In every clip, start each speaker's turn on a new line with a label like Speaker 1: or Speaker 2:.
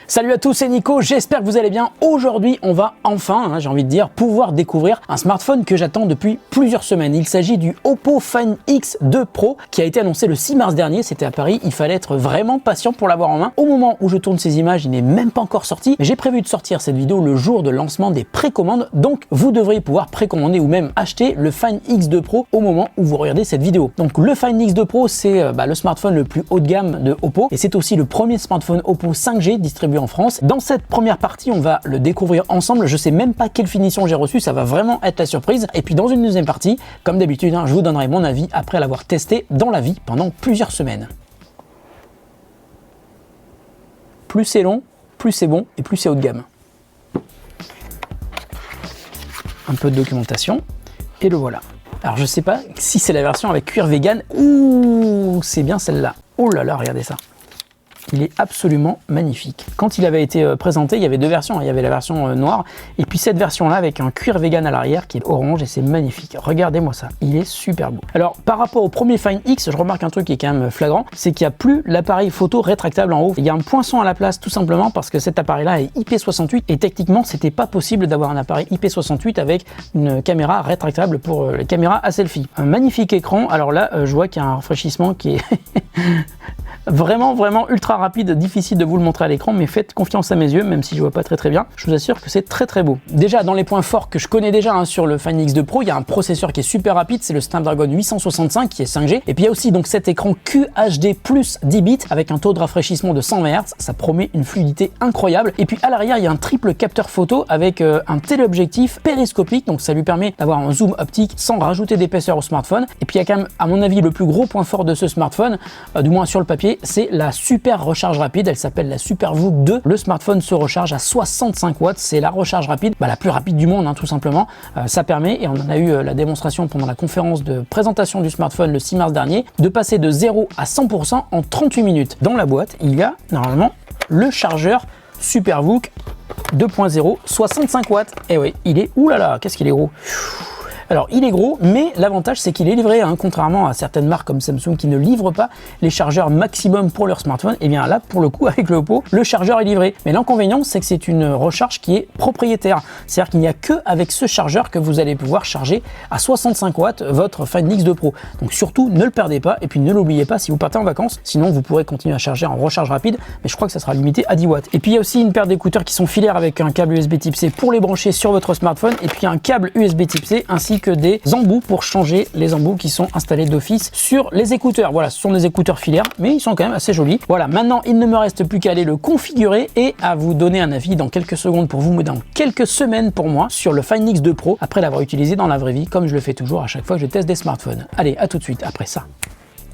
Speaker 1: Salut à tous, c'est Nico, j'espère que vous allez bien. Aujourd'hui, on va enfin, j'ai envie de dire, pouvoir découvrir un smartphone que j'attends depuis plusieurs semaines. Il s'agit du Oppo Find X2 Pro qui a été annoncé le 6 mars dernier. C'était à Paris, il fallait être vraiment patient pour l'avoir en main. Au moment où je tourne ces images, il n'est même pas encore sorti. J'ai prévu de sortir cette vidéo le jour de lancement des précommandes. Donc, vous devriez pouvoir précommander ou même acheter le Find X2 Pro au moment où vous regardez cette vidéo. Donc, le Find X2 Pro, c'est le smartphone le plus haut de gamme de Oppo et c'est aussi le premier smartphone Oppo 5G distribué en France. Dans cette première partie, on va le découvrir ensemble. Je sais même pas quelle finition j'ai reçue, ça va vraiment être la surprise. Et puis dans une deuxième partie, comme d'habitude, je vous donnerai mon avis après l'avoir testé dans la vie pendant plusieurs semaines. Plus c'est long, plus c'est bon et plus c'est haut de gamme. Un peu de documentation et le voilà. Alors je sais pas si c'est la version avec cuir vegan ou c'est bien celle-là. Oh là là, regardez ça. Il est absolument magnifique. Quand il avait été présenté, il y avait deux versions. Il y avait la version noire et puis cette version-là avec un cuir vegan à l'arrière qui est orange et c'est magnifique. Regardez-moi ça, il est super beau. Alors par rapport au premier Find X, je remarque un truc qui est quand même flagrant, c'est qu'il n'y a plus l'appareil photo rétractable en haut. Il y a un poinçon à la place tout simplement parce que cet appareil-là est IP68 et techniquement, c'était pas possible d'avoir un appareil IP68 avec une caméra rétractable pour les caméras à selfie. Un magnifique écran. Alors là, je vois qu'il y a un rafraîchissement qui est vraiment ultra rapide, difficile de vous le montrer à l'écran, mais faites confiance à mes yeux, même si je vois pas très bien. Je vous assure que c'est très beau. Déjà, dans les points forts que je connais déjà sur le Find X2 Pro, il y a un processeur qui est super rapide, c'est le Snapdragon 865 qui est 5G. Et puis il y a aussi donc cet écran QHD plus 10 bits avec un taux de rafraîchissement de 100 Hz. Ça promet une fluidité incroyable. Et puis à l'arrière, il y a un triple capteur photo avec un téléobjectif périscopique, donc ça lui permet d'avoir un zoom optique sans rajouter d'épaisseur au smartphone. Et puis il y a quand même, à mon avis, le plus gros point fort de ce smartphone, du moins sur le papier, c'est la super recharge rapide. Elle s'appelle la SuperVOOC 2. Le smartphone se recharge à 65 watts. C'est la recharge rapide, la plus rapide du monde, tout simplement. Ça permet, et on en a eu la démonstration pendant la conférence de présentation du smartphone le 6 mars dernier, de passer de 0 à 100% en 38 minutes. Dans la boîte, il y a normalement le chargeur SuperVOOC 2.0, 65 watts. Et oui, il est, oulala, qu'est-ce qu'il est gros. Alors il est gros, mais l'avantage c'est qu'il est livré, contrairement à certaines marques comme Samsung qui ne livrent pas les chargeurs maximum pour leur smartphone. Et bien là, pour le coup, avec le Oppo, le chargeur est livré. Mais l'inconvénient, c'est que c'est une recharge qui est propriétaire. C'est-à-dire qu'il n'y a que avec ce chargeur que vous allez pouvoir charger à 65 watts votre Find X2 Pro. Donc surtout, ne le perdez pas et puis ne l'oubliez pas si vous partez en vacances. Sinon, vous pourrez continuer à charger en recharge rapide, mais je crois que ça sera limité à 10 watts. Et puis il y a aussi une paire d'écouteurs qui sont filaires avec un câble USB Type C pour les brancher sur votre smartphone et puis un câble USB Type C ainsi que des embouts pour changer les embouts qui sont installés d'office sur les écouteurs. Voilà, ce sont des écouteurs filaires, mais ils sont quand même assez jolis. Voilà, maintenant il ne me reste plus qu'à aller le configurer et à vous donner un avis dans quelques secondes pour vous, mais dans quelques semaines pour moi, sur le Find X2 Pro, après l'avoir utilisé dans la vraie vie, comme je le fais toujours à chaque fois que je teste des smartphones. Allez, à tout de suite après ça.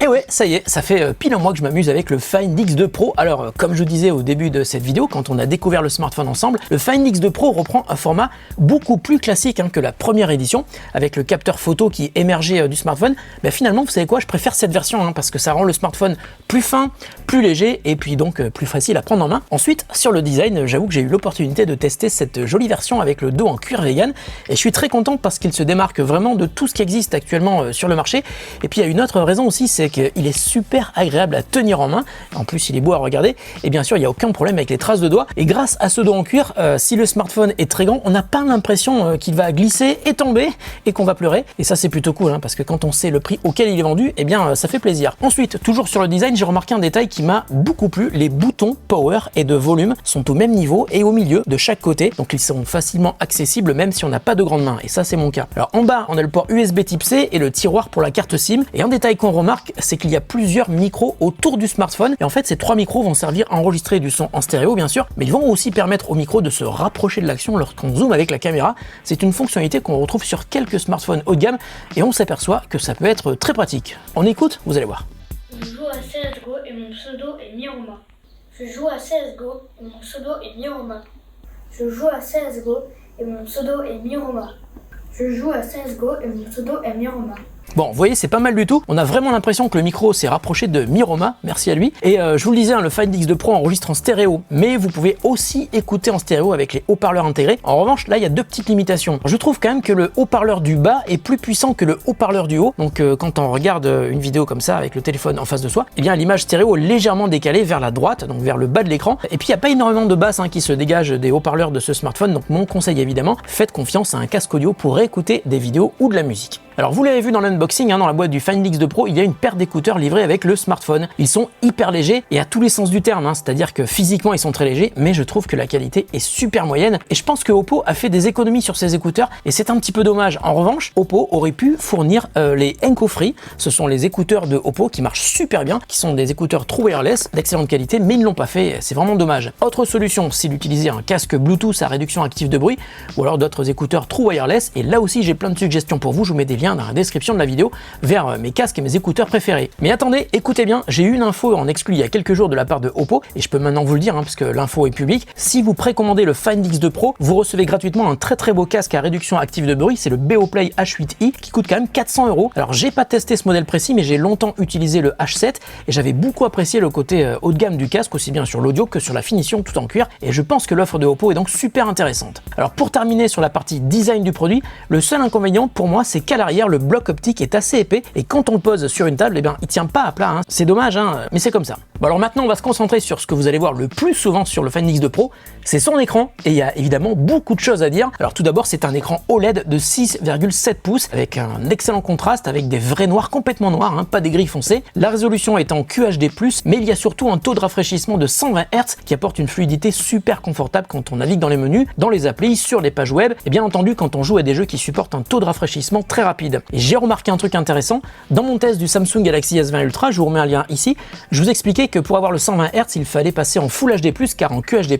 Speaker 1: Et ouais, ça y est, ça fait pile un mois que je m'amuse avec le Find X2 Pro. Alors, comme je vous disais au début de cette vidéo, quand on a découvert le smartphone ensemble, le Find X2 Pro reprend un format beaucoup plus classique que la première édition, avec le capteur photo qui émergeait du smartphone. Finalement, vous savez quoi, je préfère cette version, parce que ça rend le smartphone plus fin, plus léger, et puis donc plus facile à prendre en main. Ensuite, sur le design, j'avoue que j'ai eu l'opportunité de tester cette jolie version avec le dos en cuir vegan, et je suis très content parce qu'il se démarque vraiment de tout ce qui existe actuellement sur le marché. Et puis il y a une autre raison aussi, c'est qu'il est super agréable à tenir en main. En plus, il est beau à regarder. Et bien sûr, il n'y a aucun problème avec les traces de doigts. Et grâce à ce dos en cuir, si le smartphone est très grand, on n'a pas l'impression qu'il va glisser et tomber et qu'on va pleurer. Et ça, c'est plutôt cool, parce que quand on sait le prix auquel il est vendu, ça fait plaisir. Ensuite, toujours sur le design, j'ai remarqué un détail qui m'a beaucoup plu. Les boutons power et de volume sont au même niveau et au milieu de chaque côté. Donc, ils seront facilement accessibles même si on n'a pas de grandes mains. Et ça, c'est mon cas. Alors, en bas, on a le port USB Type C et le tiroir pour la carte SIM. Et un détail qu'on remarque, c'est qu'il y a plusieurs micros autour du smartphone et en fait ces trois micros vont servir à enregistrer du son en stéréo bien sûr, mais ils vont aussi permettre au micro de se rapprocher de l'action lorsqu'on zoome avec la caméra. C'est une fonctionnalité qu'on retrouve sur quelques smartphones haut de gamme et on s'aperçoit que ça peut être très pratique. On écoute, vous allez voir.
Speaker 2: Je joue à CSGO et mon pseudo est Miroma. Je joue à CSGO et mon pseudo est Miroma. Je joue à CSGO et mon pseudo est Miroma. Je joue à CSGO et mon pseudo est Miroma.
Speaker 1: Bon, vous voyez, c'est pas mal du tout. On a vraiment l'impression que le micro s'est rapproché de Miroma, merci à lui. Et je vous le disais, hein, le Find X2 Pro enregistre en stéréo, mais vous pouvez aussi écouter en stéréo avec les haut-parleurs intégrés. En revanche, là, il y a deux petites limitations. Je trouve quand même que le haut-parleur du bas est plus puissant que le haut-parleur du haut. Donc, quand on regarde une vidéo comme ça avec le téléphone en face de soi, eh bien, l'image stéréo est légèrement décalée vers la droite, donc vers le bas de l'écran. Et puis, il n'y a pas énormément de basse qui se dégage des haut-parleurs de ce smartphone. Donc, mon conseil, évidemment, faites confiance à un casque audio pour écouter des vidéos ou de la musique. Alors vous l'avez vu dans l'unboxing, dans la boîte du Find X2 Pro, il y a une paire d'écouteurs livrés avec le smartphone. Ils sont hyper légers et à tous les sens du terme, c'est-à-dire que physiquement ils sont très légers, mais je trouve que la qualité est super moyenne et je pense que Oppo a fait des économies sur ses écouteurs et c'est un petit peu dommage. En revanche, Oppo aurait pu fournir les Enco Free, ce sont les écouteurs de Oppo qui marchent super bien, qui sont des écouteurs True Wireless d'excellente qualité, mais ils ne l'ont pas fait, c'est vraiment dommage. Autre solution, c'est d'utiliser un casque Bluetooth à réduction active de bruit ou alors d'autres écouteurs True Wireless et là aussi j'ai plein de suggestions pour vous, je vous mets des liens dans la description de la vidéo vers mes casques et mes écouteurs préférés. Mais attendez, écoutez bien, j'ai eu une info en exclu il y a quelques jours de la part de Oppo et je peux maintenant vous le dire parce que l'info est publique. Si vous précommandez le Find X2 Pro, vous recevez gratuitement un très beau casque à réduction active de bruit, c'est le Beoplay H8i qui coûte quand même 400 €. Alors j'ai pas testé ce modèle précis mais j'ai longtemps utilisé le H7 et j'avais beaucoup apprécié le côté haut de gamme du casque, aussi bien sur l'audio que sur la finition tout en cuir et je pense que l'offre de Oppo est donc super intéressante. Alors pour terminer sur la partie design du produit, le seul inconvénient pour moi c'est qu'à l'arrière le bloc optique est assez épais et quand on le pose sur une table, il tient pas à plat. C'est dommage, mais c'est comme ça. Bon alors maintenant on va se concentrer sur ce que vous allez voir le plus souvent sur le Find X2 Pro, c'est son écran et il y a évidemment beaucoup de choses à dire. Alors tout d'abord c'est un écran OLED de 6,7 pouces avec un excellent contraste, avec des vrais noirs complètement noirs, pas des gris foncés. La résolution est en QHD+, mais il y a surtout un taux de rafraîchissement de 120 Hz qui apporte une fluidité super confortable quand on navigue dans les menus, dans les applis, sur les pages web et bien entendu quand on joue à des jeux qui supportent un taux de rafraîchissement très rapide. Et j'ai remarqué un truc intéressant, dans mon test du Samsung Galaxy S20 Ultra, je vous remets un lien ici, je vous expliquais que pour avoir le 120 Hz, il fallait passer en Full HD+, car en QHD+,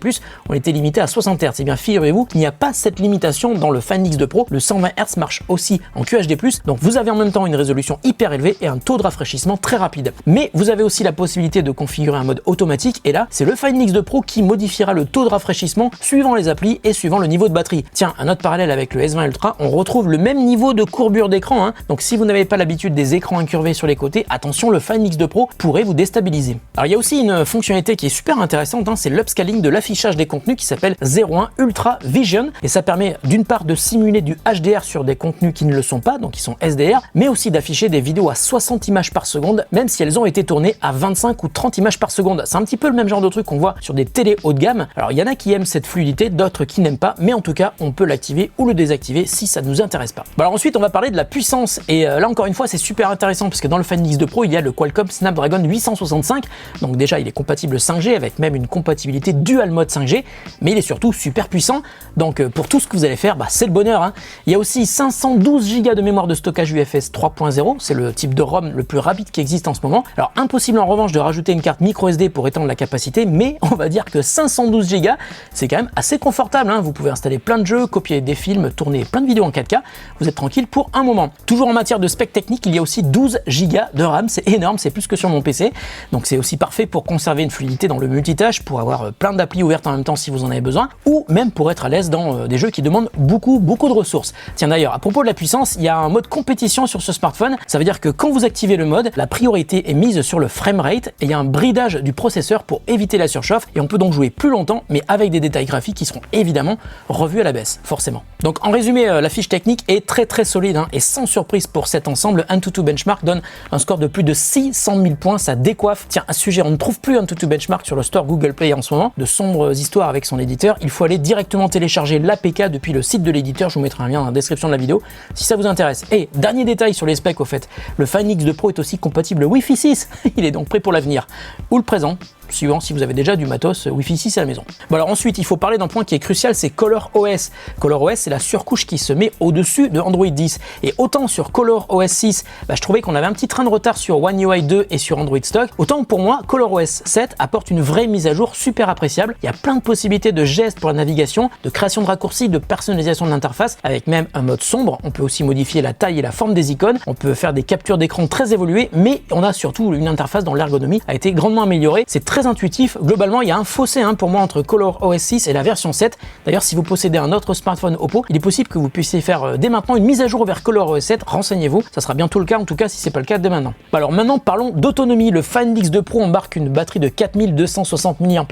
Speaker 1: on était limité à 60 Hz. Et bien figurez-vous qu'il n'y a pas cette limitation dans le Find X2 Pro, le 120 Hz marche aussi en QHD+, donc vous avez en même temps une résolution hyper élevée et un taux de rafraîchissement très rapide. Mais vous avez aussi la possibilité de configurer un mode automatique, et là, c'est le Find X2 Pro qui modifiera le taux de rafraîchissement suivant les applis et suivant le niveau de batterie. Tiens, un autre parallèle avec le S20 Ultra, on retrouve le même niveau de courbure d'écran, donc si vous n'avez pas l'habitude des écrans incurvés sur les côtés, attention, le Find X2 Pro pourrait vous déstabiliser. Alors il y a aussi une fonctionnalité qui est super intéressante, c'est l'upscaling de l'affichage des contenus qui s'appelle 01 Ultra Vision et ça permet d'une part de simuler du HDR sur des contenus qui ne le sont pas, donc qui sont SDR, mais aussi d'afficher des vidéos à 60 images par seconde, même si elles ont été tournées à 25 ou 30 images par seconde. C'est un petit peu le même genre de truc qu'on voit sur des télé haut de gamme. Alors il y en a qui aiment cette fluidité, d'autres qui n'aiment pas, mais en tout cas on peut l'activer ou le désactiver si ça ne nous intéresse pas. Bon, alors ensuite on va parler de la puissance et là encore une fois c'est super intéressant parce que dans le Find X2 Pro il y a le Qualcomm Snapdragon 865, donc déjà il est compatible 5G avec même une compatibilité dual mode 5G, mais il est surtout super puissant, donc pour tout ce que vous allez faire, c'est le bonheur. Il y a aussi 512 Go de mémoire de stockage UFS 3.0, c'est le type de ROM le plus rapide qui existe en ce moment. Alors impossible en revanche de rajouter une carte micro SD pour étendre la capacité, mais on va dire que 512 Go c'est quand même assez confortable, vous pouvez installer plein de jeux, copier des films, tourner plein de vidéos en 4K, vous êtes tranquille pour un moment. Toujours en matière de spec technique, il y a aussi 12 Go de RAM, c'est énorme, c'est plus que sur mon PC, donc c'est aussi parfait pour conserver une fluidité dans le multitâche, pour avoir plein d'applis ouvertes en même temps si vous en avez besoin, ou même pour être à l'aise dans des jeux qui demandent beaucoup de ressources. Tiens d'ailleurs, à propos de la puissance, il y a un mode compétition sur ce smartphone, ça veut dire que quand vous activez le mode, la priorité est mise sur le framerate et il y a un bridage du processeur pour éviter la surchauffe et on peut donc jouer plus longtemps mais avec des détails graphiques qui seront évidemment revus à la baisse, forcément. Donc en résumé, la fiche technique est très solide et sans surprise pour cet ensemble, Antutu Benchmark donne un score de plus de 600 000 points, ça décoiffe. Tiens, à ce sujet, on ne trouve plus Antutu Benchmark sur le store Google Play en ce moment, de sombres histoires avec son éditeur, il faut aller directement télécharger l'APK depuis le site de l'éditeur, je vous mettrai un lien dans la description de la vidéo si ça vous intéresse. Et dernier détail sur les specs au fait, le Find X2 Pro est aussi compatible Wi-Fi 6, il est donc prêt pour l'avenir, ou le présent, suivant si vous avez déjà du matos Wi-Fi 6 à la maison. Bon alors ensuite, il faut parler d'un point qui est crucial, c'est ColorOS. ColorOS, c'est la surcouche qui se met au-dessus de Android 10. Et autant sur ColorOS 6, je trouvais qu'on avait un petit train de retard sur One UI 2 et sur Android Stock, autant pour moi, ColorOS 7 apporte une vraie mise à jour super appréciable. Il y a plein de possibilités de gestes pour la navigation, de création de raccourcis, de personnalisation de l'interface, avec même un mode sombre. On peut aussi modifier la taille et la forme des icônes, on peut faire des captures d'écran très évoluées, mais on a surtout une interface dont l'ergonomie a été grandement améliorée. C'est très très intuitif. Globalement, il y a un fossé pour moi entre ColorOS 6 et la version 7. D'ailleurs, si vous possédez un autre smartphone Oppo, il est possible que vous puissiez faire dès maintenant une mise à jour vers ColorOS 7. Renseignez-vous, ça sera bientôt le cas, en tout cas si c'est pas le cas dès maintenant. Alors maintenant, parlons d'autonomie. Le Find X2 Pro embarque une batterie de 4260 mAh.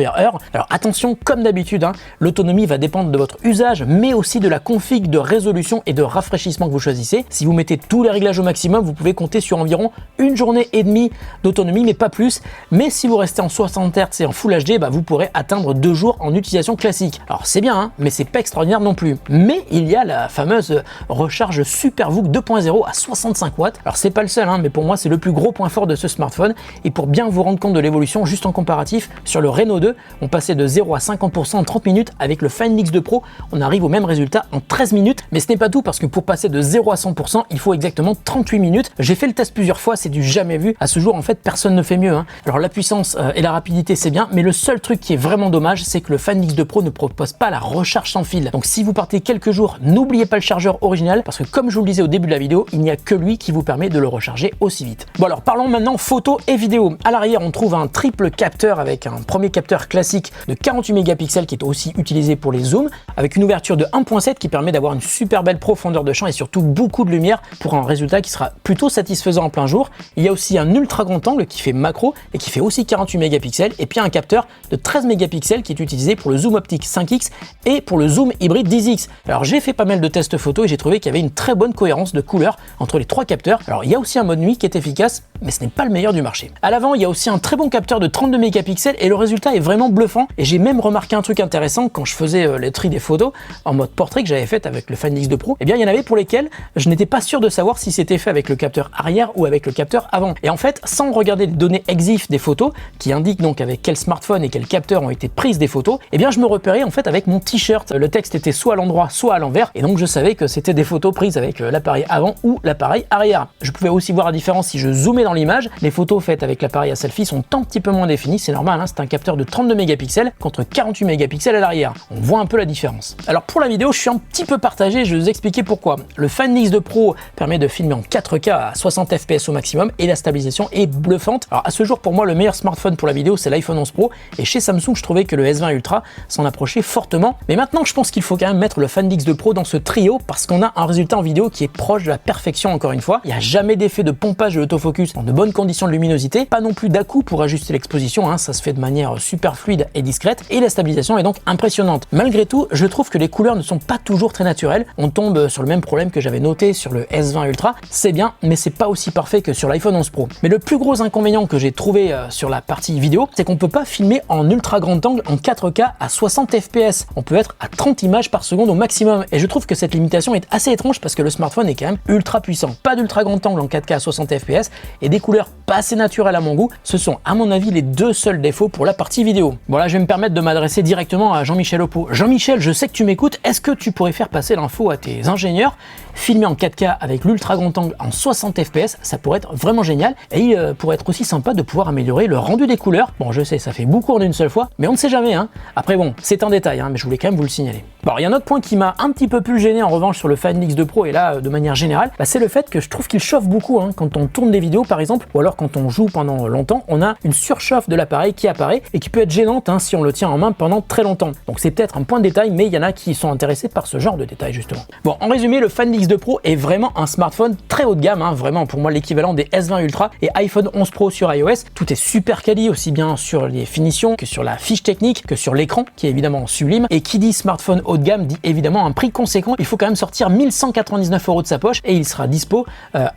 Speaker 1: Alors attention, comme d'habitude, l'autonomie va dépendre de votre usage, mais aussi de la config de résolution et de rafraîchissement que vous choisissez. Si vous mettez tous les réglages au maximum, vous pouvez compter sur environ une journée et demie d'autonomie, mais pas plus. Mais si vous restez en 60 Hz et en Full HD, vous pourrez atteindre 2 jours en utilisation classique. Alors c'est bien, mais c'est pas extraordinaire non plus. Mais il y a la fameuse recharge SuperVOOC 2.0 à 65 watts. Alors c'est pas le seul, mais pour moi c'est le plus gros point fort de ce smartphone. Et pour bien vous rendre compte de l'évolution, juste en comparatif, sur le Reno 2, on passait de 0 à 50% en 30 minutes. Avec le Find X2 Pro, on arrive au même résultat en 13 minutes. Mais ce n'est pas tout, parce que pour passer de 0 à 100%, il faut exactement 38 minutes. J'ai fait le test plusieurs fois, c'est du jamais vu. À ce jour, en fait, personne ne fait mieux. Alors la puissance et la rapidité, c'est bien, mais le seul truc qui est vraiment dommage, c'est que le Find X2 Pro ne propose pas la recharge sans fil. Donc si vous partez quelques jours, n'oubliez pas le chargeur original, parce que comme je vous le disais au début de la vidéo, il n'y a que lui qui vous permet de le recharger aussi vite. Bon alors parlons maintenant photo et vidéo. À l'arrière, on trouve un triple capteur avec un premier capteur classique de 48 mégapixels qui est aussi utilisé pour les zooms, avec une ouverture de 1.7 qui permet d'avoir une super belle profondeur de champ et surtout beaucoup de lumière pour un résultat qui sera plutôt satisfaisant en plein jour. Il y a aussi un ultra grand angle qui fait macro et qui fait aussi 48 mégapixels, et puis un capteur de 13 mégapixels qui est utilisé pour le zoom optique 5x et pour le zoom hybride 10x. Alors j'ai fait pas mal de tests photo et j'ai trouvé qu'il y avait une très bonne cohérence de couleurs entre les trois capteurs. Alors il y a aussi un mode nuit qui est efficace, mais ce n'est pas le meilleur du marché. À l'avant, il y a aussi un très bon capteur de 32 mégapixels et le résultat est vraiment bluffant. Et j'ai même remarqué un truc intéressant quand je faisais le tri des photos en mode portrait que j'avais fait avec le Find X2 Pro. Eh bien, il y en avait pour lesquels je n'étais pas sûr de savoir si c'était fait avec le capteur arrière ou avec le capteur avant. Et en fait, sans regarder les données EXIF des photos, qui indiquent donc avec quel smartphone et quel capteur ont été prises des photos, eh bien, je me repérais en fait avec mon t-shirt. Le texte était soit à l'endroit, soit à l'envers, et donc je savais que c'était des photos prises avec l'appareil avant ou l'appareil arrière. Je pouvais aussi voir la différence si je zoomais dans l'image. Les photos faites avec l'appareil à selfie sont un petit peu moins définies, c'est normal, c'est un capteur de 32 mégapixels contre 48 mégapixels à l'arrière. On voit un peu la différence. Alors pour la vidéo, je suis un petit peu partagé, je vais vous expliquer pourquoi. Le Find X2 Pro permet de filmer en 4K à 60 fps au maximum et la stabilisation est bluffante. Alors à ce jour, pour moi, le meilleur smartphone pour la vidéo, c'est l'iPhone 11 Pro, et chez Samsung, je trouvais que le S20 Ultra s'en approchait fortement. Mais maintenant, je pense qu'il faut quand même mettre le Find X2 Pro dans ce trio parce qu'on a un résultat en vidéo qui est proche de la perfection encore une fois. Il n'y a jamais d'effet de pompage de l'autofocus dans de bonnes conditions de luminosité, pas non plus d'à-coup pour ajuster l'exposition, ça se fait de manière super fluide et discrète, et la stabilisation est donc impressionnante. Malgré tout, je trouve que les couleurs ne sont pas toujours très naturelles. On tombe sur le même problème que j'avais noté sur le S20 Ultra, c'est bien, mais c'est pas aussi parfait que sur l'iPhone 11 Pro. Mais le plus gros inconvénient que j'ai trouvé sur la partie vidéo, c'est qu'on peut pas filmer en ultra grand angle en 4K à 60 fps. On peut être à 30 images par seconde au maximum, et je trouve que cette limitation est assez étrange parce que le smartphone est quand même ultra puissant. Pas d'ultra grand angle en 4K à 60 fps et des couleurs pas assez naturelles à mon goût. Ce sont à mon avis les deux seuls défauts pour la partie vidéo. Bon là, je vais me permettre de m'adresser directement à Jean-Michel Oppo. Jean-Michel, je sais que tu m'écoutes, est-ce que tu pourrais faire passer l'info à tes ingénieurs? Filmer en 4K avec l'ultra grand angle en 60 fps, ça pourrait être vraiment génial, et il pourrait être aussi sympa de pouvoir améliorer le rendu des couleurs. Bon, je sais, ça fait beaucoup en une seule fois, mais on ne sait jamais. Après bon, c'est un détail, mais je voulais quand même vous le signaler. Bon, il y a un autre point qui m'a un petit peu plus gêné en revanche sur le Find X2 Pro, et là de manière générale, c'est le fait que je trouve qu'il chauffe beaucoup quand on tourne des vidéos par exemple, ou alors quand on joue pendant longtemps, on a une surchauffe de l'appareil qui apparaît et qui peut être gênante si on le tient en main pendant très longtemps. Donc c'est peut-être un point de détail, mais il y en a qui sont intéressés par ce genre de détails justement. Bon, en résumé, le Find X2 Pro est vraiment un smartphone très haut de gamme, vraiment pour moi l'équivalent des S20 Ultra et iPhone 11 Pro sur iOS. Tout est super quali, aussi bien sur les finitions que sur la fiche technique, que sur l'écran qui est évidemment sublime. Et qui dit smartphone haut de gamme dit évidemment un prix conséquent. Il faut quand même sortir 1199 € de sa poche, et il sera dispo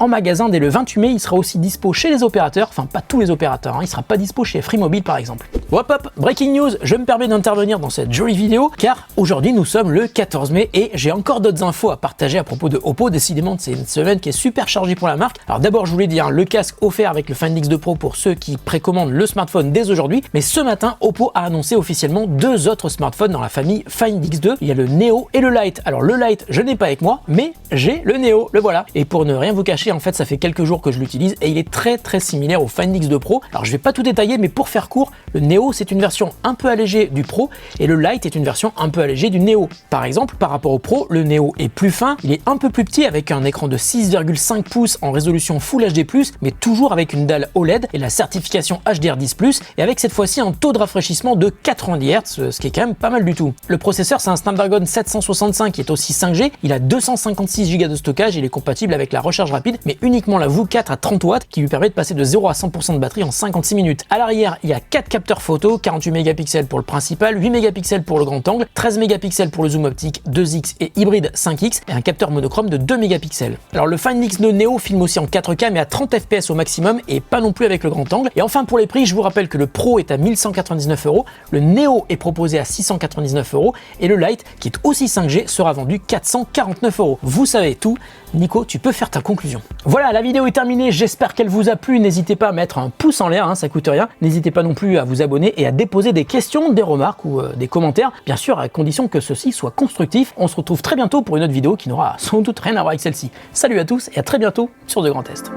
Speaker 1: en magasin dès le 28 mai. Il sera aussi dispo chez les opérateurs, enfin pas tous les opérateurs, il sera pas dispo chez Free Mobile par exemple. Hop, breaking news, je me permets d'intervenir dans cette jolie vidéo car aujourd'hui nous sommes le 14 mai et j'ai encore d'autres infos à partager à propos de Oppo. Décidément, c'est une semaine qui est super chargée pour la marque. Alors d'abord, je voulais dire le casque offert avec le Find X2 Pro pour ceux qui précommandent le smartphone dès aujourd'hui, mais ce matin, Oppo a annoncé officiellement deux autres smartphones dans la famille Find X2. Il y a le Neo et le Lite. Alors le Lite, je n'ai pas avec moi, mais j'ai le Neo, le voilà. Et pour ne rien vous cacher, en fait, ça fait quelques jours que je l'utilise et il est très similaire au Find X2 Pro. Alors je vais pas tout détailler, mais pour faire court, le Neo c'est une version un peu allégée du Pro et le Lite est une version un peu allégée du Neo. Par exemple, par rapport au Pro, le Neo est plus fin, il est un peu plus petit avec un écran de 6,5 pouces en résolution Full HD+, mais toujours avec une dalle OLED et la certification HDR10+, et avec cette fois-ci un taux de rafraîchissement de 90 Hz, ce qui est quand même pas mal du tout. Le processeur, c'est un Snapdragon 765 qui est aussi 5G, il a 256 Go de stockage, il est compatible avec la recharge rapide, mais uniquement la VOO4 à 30 watts qui lui permet de passer de 0 à 100% de batterie en 56 minutes. À l'arrière, il y a 4 capteurs photo, 48 mégapixels pour le principal, 8 mégapixels pour le grand angle, 13 mégapixels pour le zoom optique 2x et hybride 5x, et un capteur monochrome de 2 mégapixels. Alors le Find X2 Neo filme aussi en 4K mais à 30 fps au maximum et pas non plus avec le grand angle. Et enfin pour les prix, je vous rappelle que le Pro est à 1199 €, le Neo est proposé à 699 € et le Lite, qui est aussi 5G, sera vendu 449 €. Vous savez tout. Nico, tu peux faire ta conclusion. Voilà, la vidéo est terminée, j'espère qu'elle vous a plu. N'hésitez pas à mettre un pouce en l'air, ça coûte rien. N'hésitez pas non plus à vous abonner et à déposer des questions, des remarques ou des commentaires, bien sûr à condition que ceci soit constructif. On se retrouve très bientôt pour une autre vidéo qui n'aura sans doute rien à voir avec celle-ci. Salut à tous et à très bientôt sur De Grands Tests.